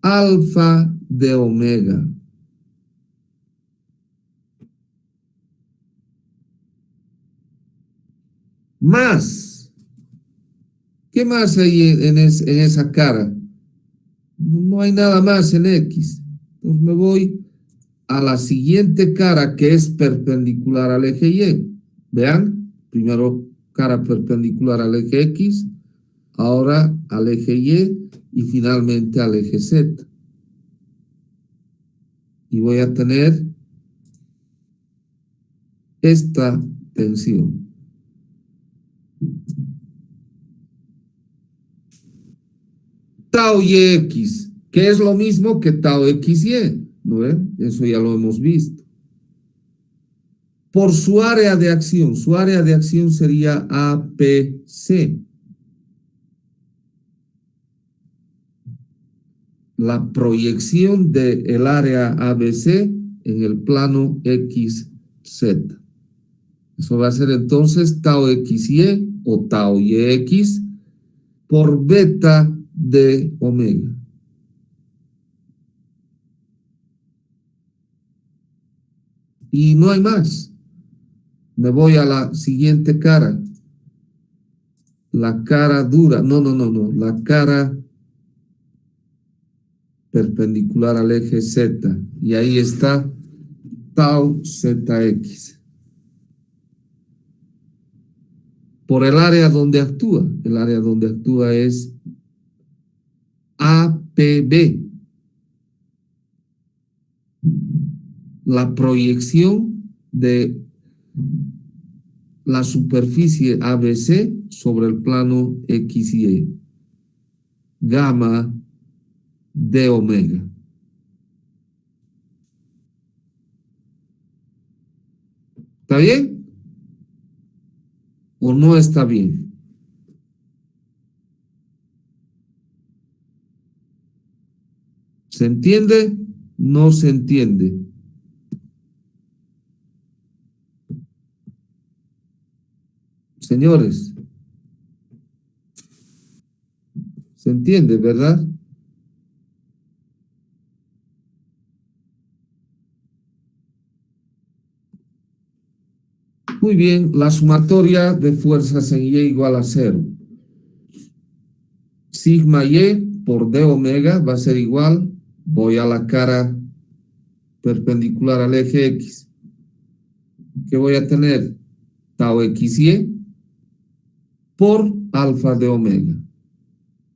alfa de omega. Más. ¿Qué más hay en esa cara? No hay nada más en X. Entonces me voy a la siguiente cara que es perpendicular al eje Y. Vean, primero cara perpendicular al eje X, ahora al eje Y y finalmente al eje Z. Y voy a tener esta tensión. Tau YX, que es lo mismo que tau XY, ¿no ven? Eso ya lo hemos visto. Por su área de acción sería APC. La proyección del área ABC en el plano XZ. Eso va a ser entonces tau XY o tau YX por beta de omega. Y no hay más. Me voy a la siguiente cara. La cara dura. No. La cara perpendicular al eje Z. Y ahí está tau ZX. Por el área donde actúa. El área donde actúa es APB. La proyección de la superficie ABC sobre el plano XY. Gamma de omega. ¿Está bien? ¿O no está bien? ¿Se entiende? No se entiende. Señores, ¿se entiende, verdad? Muy bien, la sumatoria de fuerzas en Y igual a 0. Sigma Y por D omega va a ser igual, voy a la cara perpendicular al eje X. ¿Qué voy a tener? Tau XY por alfa de omega.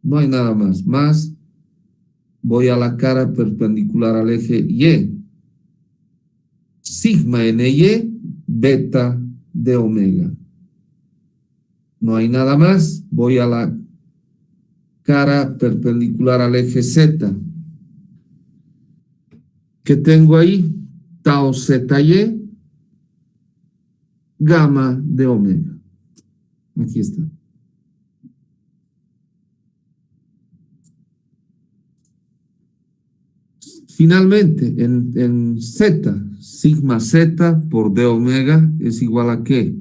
No hay nada más. Más, voy a la cara perpendicular al eje Y. Sigma NY beta de omega. No hay nada más. Voy a la cara perpendicular al eje Z. ¿Qué tengo ahí? Tau ZY gamma de omega. Aquí está. Finalmente, en Z, sigma Z por D omega es igual a ¿qué?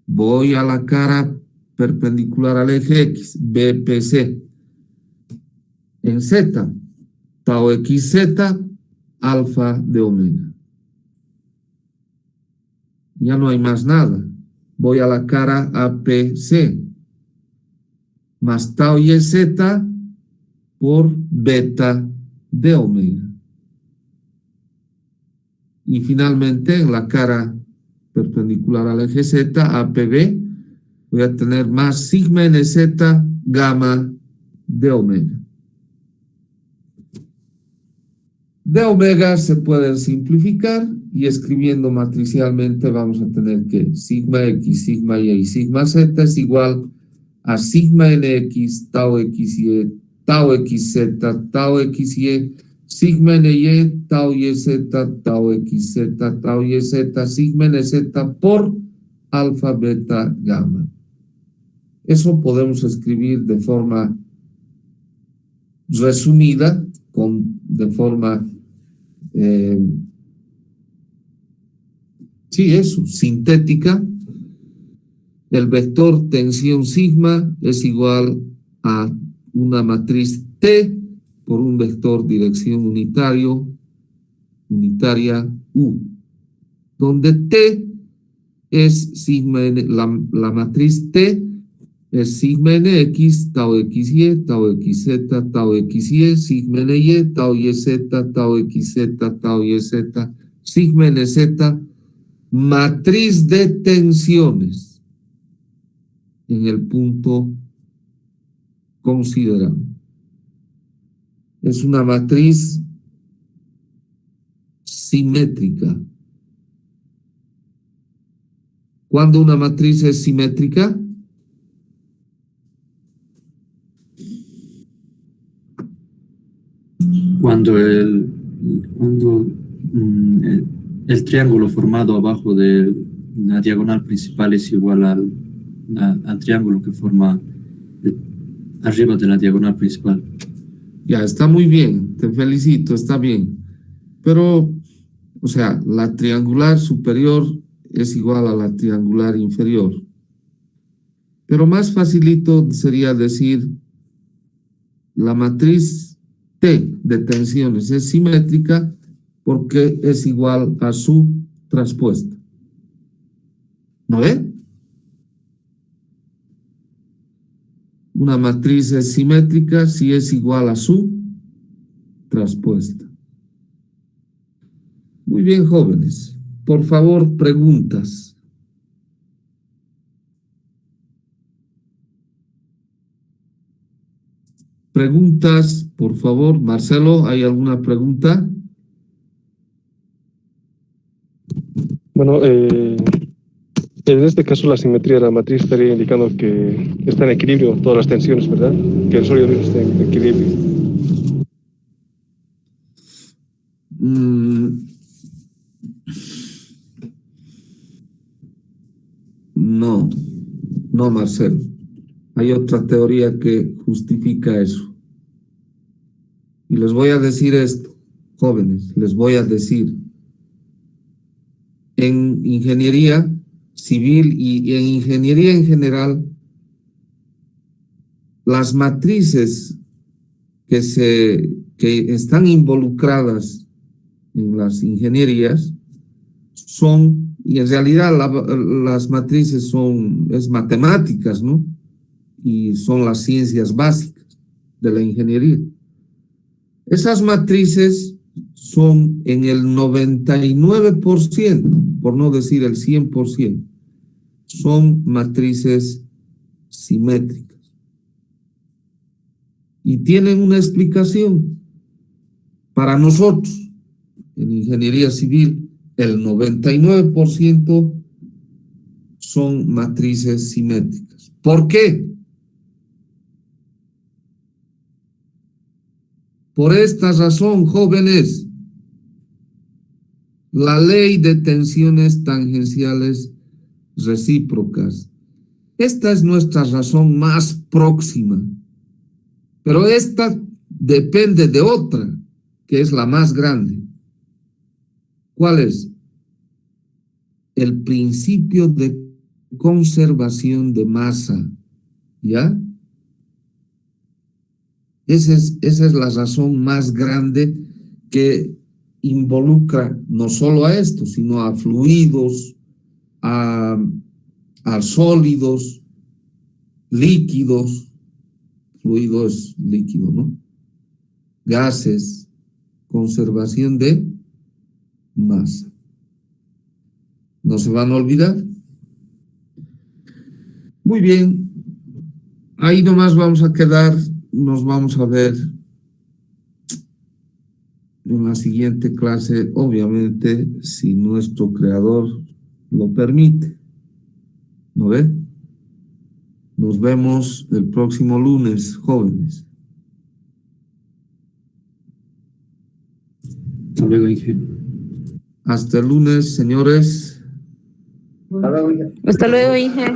Voy a la cara perpendicular al eje X, BPC. En Z, tau XZ, alfa de omega. Ya no hay más nada. Voy a la cara APC. más tau y z por beta de omega. Y finalmente en la cara perpendicular al eje z, APB, voy a tener más sigma nz gamma de omega. De omega se pueden simplificar y escribiendo matricialmente vamos a tener que sigma x, sigma y sigma z es igual a sigma nx, tau xy, tau xz, tau xy, sigma ny, tau yz, tau xz, tau yz, sigma nz por alfa, beta, gamma. Eso podemos escribir de forma resumida, de forma sintética. El vector tensión sigma es igual a una matriz T por un vector dirección unitaria U, donde T es sigma, la matriz T es sigma nx, tau xy, tau xz, tau xy, sigma ny, tau yz, tau xz, tau yz, sigma nz, matriz de tensiones en el punto considerado. Es una matriz simétrica. ¿Cuándo una matriz es simétrica? Cuando el triángulo formado abajo de la diagonal principal es igual al triángulo que forma arriba de la diagonal principal. Ya, está muy bien, te felicito, está bien. Pero, o sea, la triangular superior es igual a la triangular inferior. Pero más facilito sería decir la matriz T de tensiones es simétrica porque es igual a su traspuesta. ¿No ve? Una matriz es simétrica si es igual a su traspuesta. Muy bien, jóvenes. Por favor, preguntas. Preguntas, por favor. Marcelo, ¿hay alguna pregunta? Bueno, en este caso la simetría de la matriz estaría indicando que está en equilibrio todas las tensiones, ¿verdad? Que el sólido está en equilibrio. No, Marcelo. Hay otra teoría que justifica eso. Y les voy a decir esto, jóvenes, les voy a decir. En ingeniería civil y en ingeniería en general, las matrices que están involucradas en las ingenierías son, y en realidad las matrices es matemáticas, ¿no? Y son las ciencias básicas de la ingeniería. Esas matrices son en el 99%, por no decir el 100%, son matrices simétricas. Y tienen una explicación. Para nosotros, en ingeniería civil, el 99% son matrices simétricas. ¿Por qué? Por esta razón, jóvenes, la ley de tensiones tangenciales recíprocas. Esta es nuestra razón más próxima, pero esta depende de otra, que es la más grande. ¿Cuál es? El principio de conservación de masa, ¿ya? Esa es la razón más grande que involucra no solo a esto, sino a fluidos, a sólidos, líquidos, fluido es líquido, ¿no? Gases, conservación de masa. ¿No se van a olvidar? Muy bien. Ahí nomás vamos a quedar. Nos vamos a ver en la siguiente clase, obviamente, si nuestro creador lo permite. ¿No ve? Nos vemos el próximo lunes, jóvenes. Hasta luego, Inge. Hasta el lunes, señores. Hasta luego, Inge.